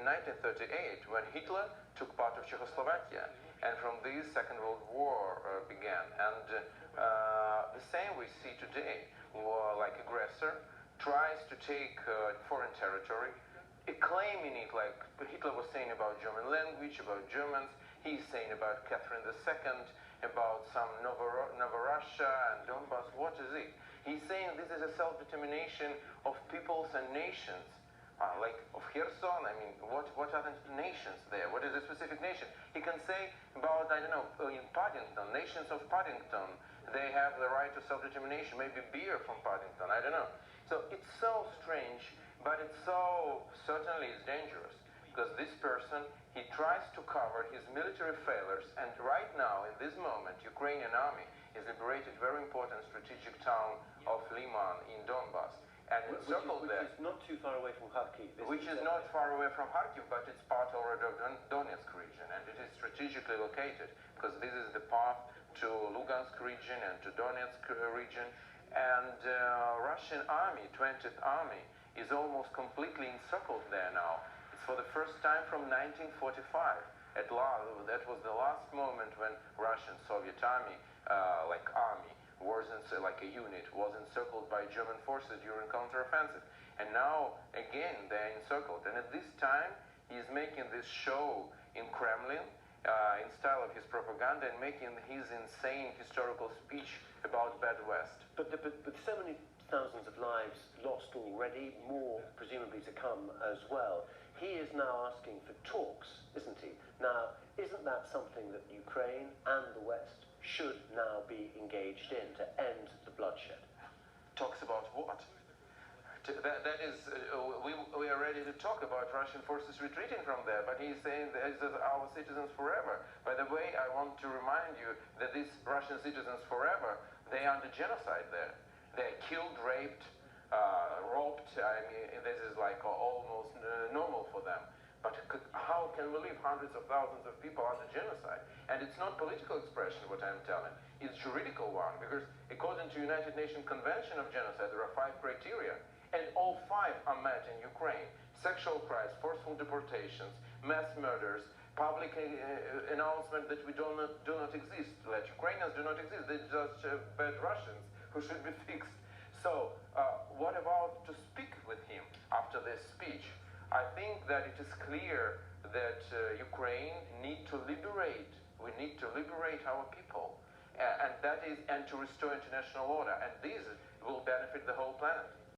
1938 when Hitler took part of Czechoslovakia, and from this Second World War began. And the same we see today, like aggressor tries to take foreign territory, claiming it like Hitler was saying about German language, about Germans. He's saying about Catherine II, about some Novorussia and Donbass. What is it? He's saying this is a self-determination of peoples and nations. Like of Kherson, I mean, what are the nations there? What is a specific nation? He can say about, I don't know, in Paddington, nations of Paddington, they have the right to self-determination, maybe beer from Paddington, I don't know. So it's so strange, but it's so, certainly it's dangerous, because this person, he tries to cover his military failures, and right now, in this moment, Ukrainian army has liberated very important strategic town of Liman in Donbass. And it's circled there. Which is not too far away from Kharkiv. Which is not far away from Kharkiv, but it's part already of the Donetsk region, and it is strategically located, because this is the path to Lugansk region and to Donetsk region. And Russian army, 20th Army, is almost completely encircled there now. It's for the first time from 1945. At last, that was the last moment when Russian Soviet army, like army, wasn't like a unit, was encircled by German forces during counteroffensive. And now, again, they're encircled. And at this time, he's making this show in Kremlin, in style of his propaganda, and making his insane historical speech about bad West. But so many thousands of lives lost already, more presumably to come as well. He is now asking for talks, isn't he? Now, isn't that something that Ukraine and the West should now be engaged in to end the bloodshed? Talks about what? That is, we are ready to talk about Russian forces retreating from there, but he's saying that it's our citizens forever. By the way, I want to remind you that these Russian citizens forever, they are under genocide there. They're killed, raped, robbed. I mean, this is like almost normal for them. But how can we leave hundreds of thousands of people under genocide? And it's not political expression, what I'm telling. It's juridical one, because according to United Nations Convention of Genocide, there are 5 criteria. And all 5 are met in Ukraine. Sexual crimes, forceful deportations, mass murders, public announcement that we do not exist, that Ukrainians do not exist, they're just bad Russians who should be fixed. So what about to speak with him after this speech? I think that it is clear that Ukraine need to liberate, we need to liberate our people, and that is, and to restore international order, and this will benefit the whole planet.